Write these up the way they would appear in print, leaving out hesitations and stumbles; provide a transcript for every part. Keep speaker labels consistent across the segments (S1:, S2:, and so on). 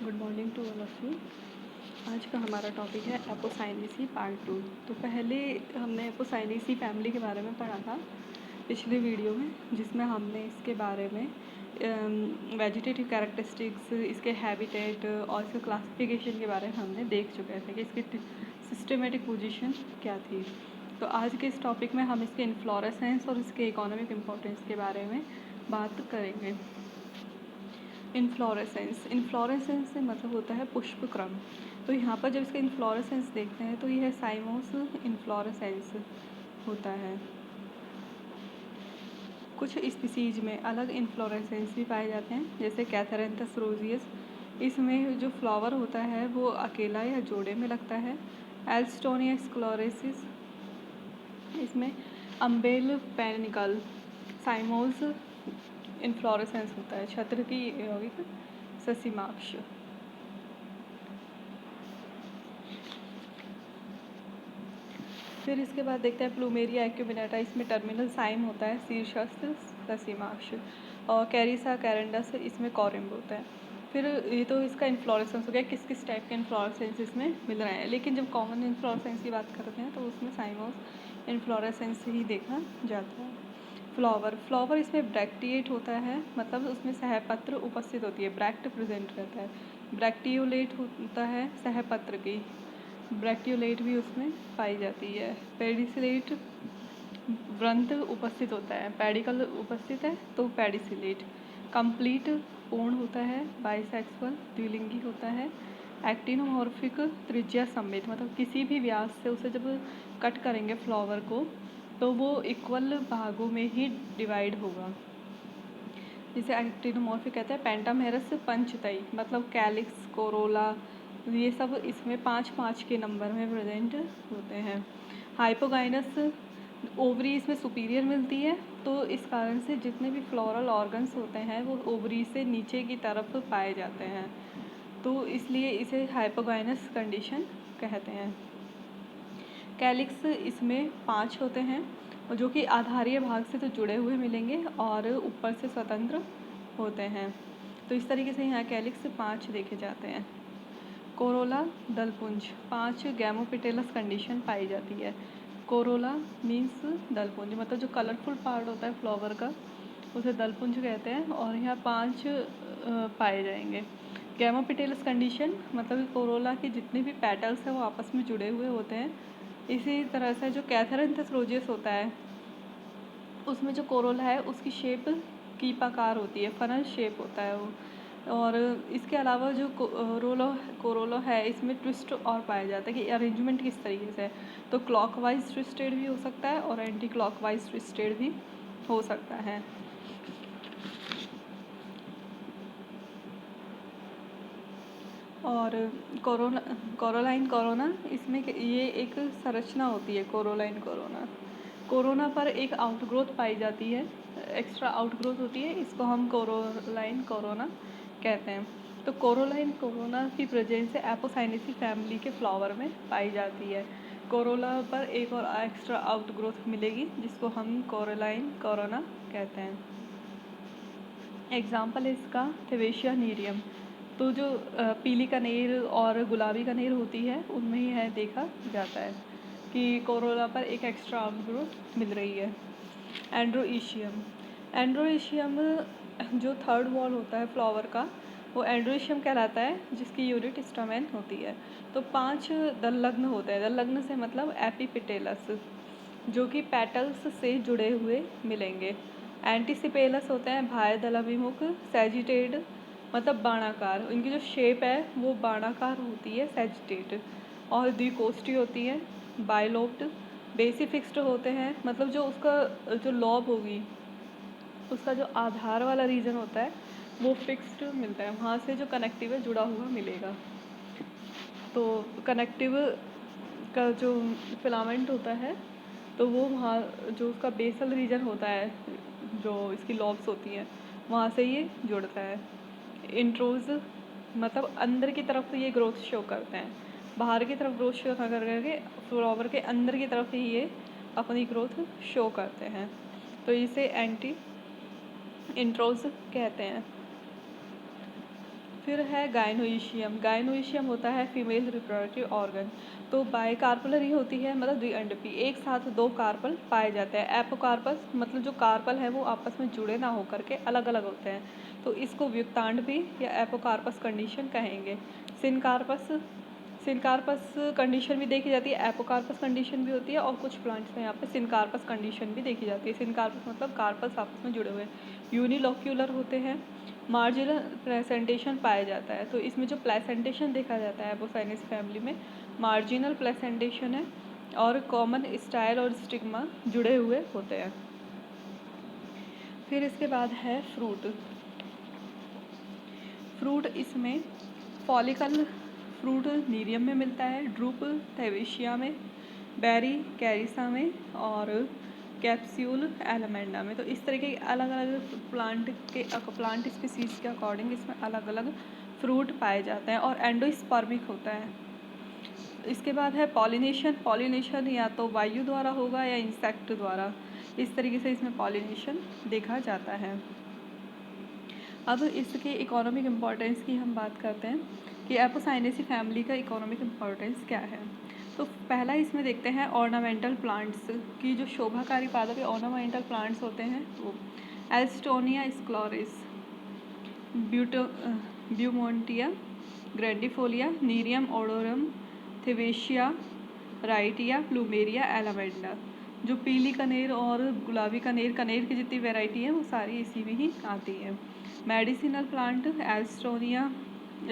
S1: Good morning to all of you. आज का हमारा टॉपिक है एपोसाइनेसी पार्ट 2। तो पहले हमने एपोसाइनेसी फैमिली के बारे में पढ़ा था पिछले वीडियो में, जिसमें हमने इसके बारे में वेजिटेटिव कैरेक्टरिस्टिक्स, इसके हैबिटेट और इसके क्लासिफिकेशन के बारे में हमने देख चुके थे कि इसकी सिस्टमेटिक पोजीशन क्या थी। तो आज के इस टॉपिक में हम इसके इन्फ्लोरेसेंस और इसके इकोनॉमिक इम्पोर्टेंस के बारे में बात करेंगे। इन्फ्लोरेसेंस से मतलब होता है पुष्प क्रम। तो यहाँ पर जब इसका इन्फ्लोरेसेंस देखते हैं तो यह साइमोस इन्फ्लोरेसेंस होता है। कुछ स्पीसीज में अलग इन्फ्लोरेसेंस भी पाए जाते हैं, जैसे कैथेरेंथस रोजियस। इसमें जो फ्लावर होता है वो अकेला या जोड़े में लगता है। एल्स्टोनिया स्क्लोरेसिस, इसमें अम्बेल पेनिकल साइमोस इन्फ्लोरेसेंस होता है। छत्र की यौगिक ससीमाक्ष। फिर इसके बाद देखते हैं प्लूमेरिया एक्यूमिनेटा। इसमें टर्मिनल साइम होता है शीर्षस्थ ससीमाक्ष। और कैरिसा कैरेंडस, इसमें कॉरिम्ब होता है। फिर ये तो इसका इन्फ्लोरेसेंस हो गया, किस किस टाइप के इन्फ्लोरेसेंस इसमें मिल रहे हैं। लेकिन जब कॉमन इन्फ्लोरेसेंस की बात करते हैं तो उसमें साइमोस इन्फ्लोरेसेंस ही देखा जाता है। फ्लावर इसमें ब्रैक्टिएट होता है, मतलब उसमें सहपत्र उपस्थित होती है, ब्रैक्ट प्रेजेंट रहता है। ब्रैक्टियोलेट होता है सहपत्र की, ब्रैक्टियोलेट भी उसमें पाई जाती है। पेडिसिलेट व्रंत उपस्थित होता है, पेडिकल उपस्थित है तो पेडिसिलेट। कंप्लीट पूर्ण होता है, बाइसेक्सुअल द्विलिंगी होता है। एक्टिनोमॉर्फिक त्रिज्या समेत, मतलब किसी भी व्यास से उसे जब कट करेंगे फ्लावर को तो वो इक्वल भागों में ही डिवाइड होगा, जिसे एक्टिनोमॉर्फिक कहते हैं। पेंटामेरस पंचतई, मतलब कैलिक्स, कोरोला, ये सब इसमें 5-5 के नंबर में प्रेजेंट होते हैं। हाइपोगाइनस ओवरी इसमें सुपीरियर मिलती है, तो इस कारण से जितने भी फ्लोरल ऑर्गन्स होते हैं वो ओवरी से नीचे की तरफ पाए जाते हैं, तो इसलिए इसे हाइपोगाइनस कंडीशन कहते हैं। कैलिक्स इसमें 5 होते हैं, जो कि आधारीय भाग से तो जुड़े हुए मिलेंगे और ऊपर से स्वतंत्र होते हैं। तो इस तरीके से यहाँ कैलिक्स 5 देखे जाते हैं। कोरोला दलपुंज 5 गैमोपिटेलस कंडीशन पाई जाती है। कोरोला मीन्स दलपुंज, मतलब जो कलरफुल पार्ट होता है फ्लावर का उसे दलपुंज कहते हैं, और यहाँ 5 पाए जाएंगे। गैमोपिटेलस कंडीशन मतलब कोरोला के जितने भी पेटल्स हैं वो आपस में जुड़े हुए होते हैं। इसी तरह से जो कैथेरेंथस रोजियस होता है उसमें जो कोरोला है उसकी शेप कीपाकार होती है, फनल शेप होता है वो। और इसके अलावा जो कोरोला है इसमें ट्विस्ट और पाया जाता है कि अरेंजमेंट किस तरीके से है। तो क्लॉकवाइज ट्विस्टेड भी हो सकता है और एंटी क्लॉकवाइज ट्विस्टेड भी हो सकता है। और कोरोलाइन कोरोना, इसमें ये एक संरचना होती है। कोरोना पर एक आउटग्रोथ पाई जाती है, एक्स्ट्रा आउटग्रोथ होती है, इसको हम कोरोलाइन कोरोना कहते हैं। तो कोरोलाइन कोरोना की प्रेजेंस एपोसाइनेसी फैमिली के फ्लावर में पाई जाती है। कोरोला पर एक और एक्स्ट्रा आउटग्रोथ मिलेगी जिसको हम कोरोलाइन कोरोना कहते हैं। एग्जाम्पल है इसका थेवेशिया नीरियम। तो जो पीली कनेर और गुलाबी कनेर होती है उनमें यह देखा जाता है कि कोरोला पर एक एक्स्ट्रा आउटग्रोथ मिल रही है। एंड्रोइशियम जो थर्ड वॉल होता है फ्लावर का वो एंड्रोइशियम कहलाता है, जिसकी यूनिट स्टैमेन होती है। तो 5 दलग्न होते हैं। दलग्न से मतलब एपिपिटेलस, जो कि पेटल्स से जुड़े हुए मिलेंगे। एंटीसिपेलस होते हैं बाह्य दलाभिमुख। सैजिटेड मतलब बाणाकार, इनकी जो शेप है वो बाणाकार होती है, सैजिटेट। और द्विकोष्ठी होती है, बाइलोब्ड। बेसिफिक्स्ड होते हैं, मतलब जो उसका जो लॉब होगी उसका जो आधार वाला रीजन होता है वो फिक्स्ड मिलता है, वहाँ से जो कनेक्टिव है जुड़ा हुआ मिलेगा। तो कनेक्टिव का जो फिलामेंट होता है तो वो वहाँ जो उसका बेसल रीजन होता है, जो इसकी लॉब्स होती हैं, वहाँ से ये जुड़ता है। इंट्रोज मतलब अंदर की तरफ ये ग्रोथ शो करते हैं, बाहर की तरफ ग्रोथ शो करके फ्लावर के अंदर की तरफ ही ये अपनी ग्रोथ शो करते हैं, तो इसे एंटी इंट्रोज कहते हैं। फिर है गायनोइशियम। गायनोइशियम होता है फीमेल रिप्रोडक्टिव ऑर्गन। तो बाइकार्पलरी होती है, मतलब द्विअंडपी, एक साथ दो कार्पल पाए जाते हैं। एपोकार्पस मतलब जो कार्पल है वो आपस में जुड़े ना होकर के अलग अलग होते हैं, तो इसको व्युत्तांडपी या एपोकार्पस कंडीशन कहेंगे। सिनकार्पस सिनकार्पस कंडीशन भी देखी जाती है, एपोकार्पस कंडीशन भी होती है, और कुछ प्लांट्स में यहाँ पे सिनकार्पस कंडीशन भी देखी जाती है। सिनकार्पस मतलब कार्पल्स आपस में जुड़े हुए। यूनिलोक्यूलर होते हैं, मार्जिनल प्लेसेंटेशन पाया जाता है। तो इसमें जो प्लेसेंटेशन देखा जाता है एपोसाइनेसी फैमिली में मार्जिनल प्लेसेंटेशन है, और कॉमन स्टाइल और स्टिग्मा जुड़े हुए होते हैं। फिर इसके बाद है फ्रूट। फ्रूट इसमें फॉलिकल फ्रूट नीरियम में मिलता है, ड्रूप थैवेशिया में, बेरी कैरिसा में, और कैप्सूल एलामेंडा में। तो इस तरीके के अलग अलग प्लांट स्पीसीज़ के अकॉर्डिंग इसमें अलग अलग फ्रूट पाए जाते हैं, और एंडोस्पर्मिक होता है। इसके बाद है पॉलिनेशन। पॉलिनेशन या तो वायु द्वारा होगा या इंसेक्ट द्वारा, इस तरीके से इसमें पॉलिनेशन देखा जाता है। अब इसके इकोनॉमिक इम्पोर्टेंस की हम बात करते हैं कि एपोसाइनेसी फैमिली का इकोनॉमिक इम्पोर्टेंस क्या है। तो पहला इसमें देखते हैं ऑर्नामेंटल प्लांट्स की, जो शोभाकारी पादप या ऑर्नामेंटल प्लांट्स होते हैं वो एल्स्टोनिया स्क्लोरिस, ब्यूमोंटिया ग्रैंडिफोलिया, नीरियम ओडोरम, थेवेशिया, राइटिया, प्लूमेरिया, एलामेंडा। जो पीली कनेर और गुलाबी कनेर की जितनी वैरायटी है वो सारी इसी में ही आती है। मेडिसिनल प्लांट एल्स्टोनिया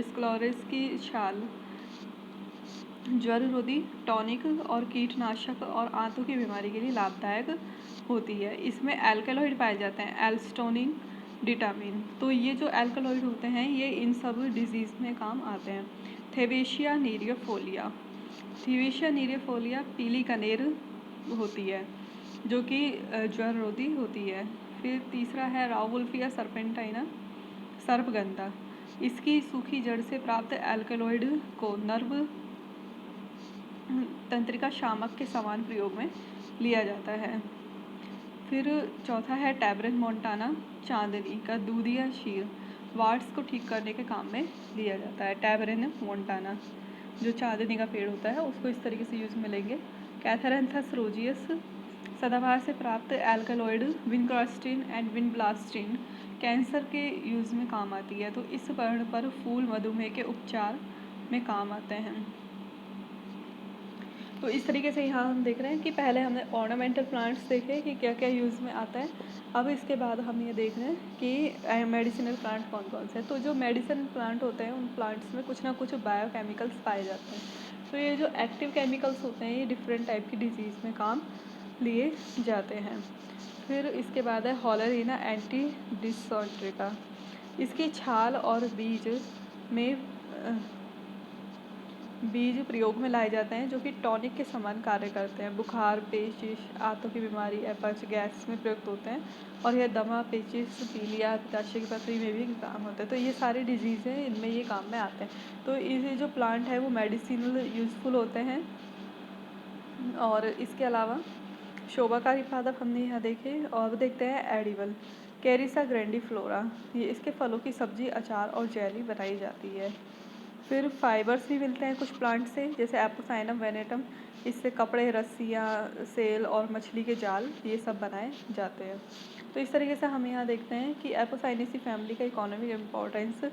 S1: स्क्लोरिस की छाल ज्वर रोधी, टॉनिक और कीटनाशक और आंतों की बीमारी के लिए लाभदायक होती है। इसमें एल्कलॉइड पाए जाते हैं, एल्स्टोनिन, डिटामिन। तो ये जो एल्कलॉइड होते हैं ये इन सब डिजीज़ में काम आते हैं। थेवेशिया नीरियोफोलिया। थेवेशिया नीरियोफोलिया पीली कनेर होती है जो कि ज्वर रोधी होती है। फिर तीसरा है राउवुल्फिया सर्पेंटाइना, सर्पगंधा। इसकी सूखी जड़ से प्राप्त एल्कलॉइड को नर्व तंत्रिका शामक के समान प्रयोग में लिया जाता है। फिर चौथा है टैबरन मोंटाना, चांदनी का दूध या क्षीर वार्ड्स को ठीक करने के काम में लिया जाता है। टैबरन मोंटाना जो चांदनी का पेड़ होता है उसको इस तरीके से यूज़ में लेंगे। कैथेरेंथस रोजियस सदाबहार से प्राप्त एल्कलॉइड विनक्रास्टिन एंड विनब्लास्टिन कैंसर के यूज़ में काम आती है। तो इस वर्ण पर फूल मधुमेह के उपचार में काम आते हैं। तो इस तरीके से यहाँ हम देख रहे हैं कि पहले हमने ऑर्नामेंटल प्लांट्स देखे कि क्या क्या यूज़ में आता है। अब इसके बाद हम ये देख रहे हैं कि मेडिसिनल प्लांट कौन कौन से हैं। तो जो मेडिसिनल प्लांट होते हैं उन प्लांट्स में कुछ ना कुछ बायोकेमिकल्स पाए जाते हैं। तो ये जो एक्टिव केमिकल्स होते हैं ये डिफरेंट टाइप की डिजीज़ में काम लिए जाते हैं। फिर इसके बाद है हॉलरिना एंटी डिसेंट्रिका। इसकी छाल और बीज प्रयोग में लाए जाते हैं जो कि टॉनिक के समान कार्य करते हैं। बुखार, पेचिश, आंतों की बीमारी, अपच, गैस में प्रयुक्त होते हैं, और यह दमा, पेचिश, पीलिया, पित्ताशय की पथरी में भी काम होते हैं। तो ये सारी डिजीज़ हैं, इनमें ये काम में आते हैं। तो ये जो प्लांट है वो मेडिसिनल यूज़फुल होते हैं। और इसके अलावा शोभाकारी पादप हमने यहाँ देखे। और देखते हैं एडिबल कैरिसा ग्रैंडिफ्लोरा। ये इसके फलों की सब्जी, अचार और जेली बनाई जाती है। फिर फाइबर्स भी मिलते हैं कुछ प्लांट से, जैसे एपोसाइनम वेनेटम। इससे कपड़े, रस्सियाँ, सेल और मछली के जाल ये सब बनाए जाते हैं। तो इस तरीके से हम यहाँ देखते हैं कि एपोसाइनेसी फैमिली का इकोनॉमिक इम्पोर्टेंस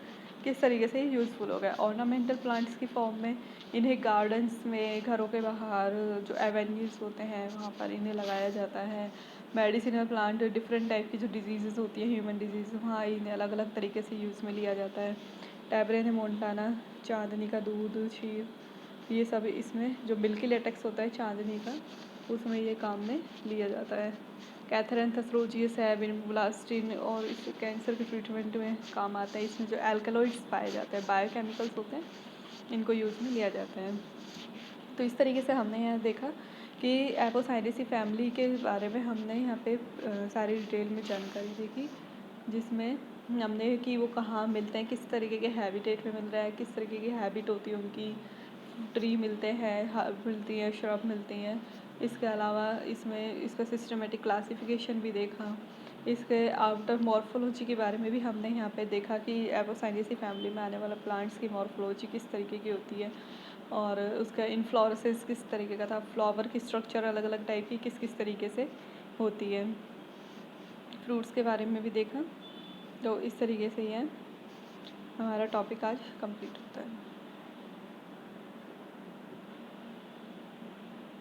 S1: किस तरीके से यूज़फुल हो गया। ऑर्नामेंटल प्लांट्स की फॉर्म में इन्हें गार्डन्स में, घरों के बाहर जो एवेन्यूज़ होते हैं वहाँ पर इन्हें लगाया जाता है। मेडिसिनल प्लांट डिफरेंट टाइप की जो डिजीज़ होती है, ह्यूमन डिजीज़, वहाँ इन्हें अलग अलग तरीके से यूज़ में लिया जाता है। टैबरन मोंटाना, चांदनी का दूध, क्षीर, ये सब इसमें जो मिल्की लेटेक्स होता है चांदनी का उसमें ये काम में लिया जाता है। कैथेरेंथस रोजियस है, विनब्लास्टिन, और इस कैंसर के ट्रीटमेंट में काम आता है। इसमें जो एल्कलॉइड्स पाए जाते हैं, बायोकेमिकल्स होते हैं, इनको यूज़ में लिया जाता है। तो इस तरीके से हमने यहाँ देखा कि एपोसाइनेसी फैमिली के बारे में हमने यहाँ पे सारी डिटेल में जानकारी देखी, जिसमें हमने कि वो कहाँ मिलते हैं, किस तरीके के हैबिटेट में मिल रहा है, किस तरीके की हैबिट होती है उनकी, ट्री मिलते हैं, हर्ब मिलती हैं, श्रब मिलती हैं। इसके अलावा इसमें इसका सिस्टमेटिक क्लासिफिकेशन भी देखा। इसके आउटर मॉर्फोलॉजी के बारे में भी हमने यहाँ पे देखा कि एपोसाइनेसी फैमिली में आने वाला प्लांट्स की मॉर्फोलॉजी किस तरीके की होती है और उसका इन्फ्लोरेसेंस किस तरीके का था, फ्लावर की स्ट्रक्चर अलग अलग टाइप की किस किस तरीके से होती है। फ्रूट्स के बारे में भी देखा। तो इस तरीके से यह हमारा टॉपिक आज कंप्लीट होता है।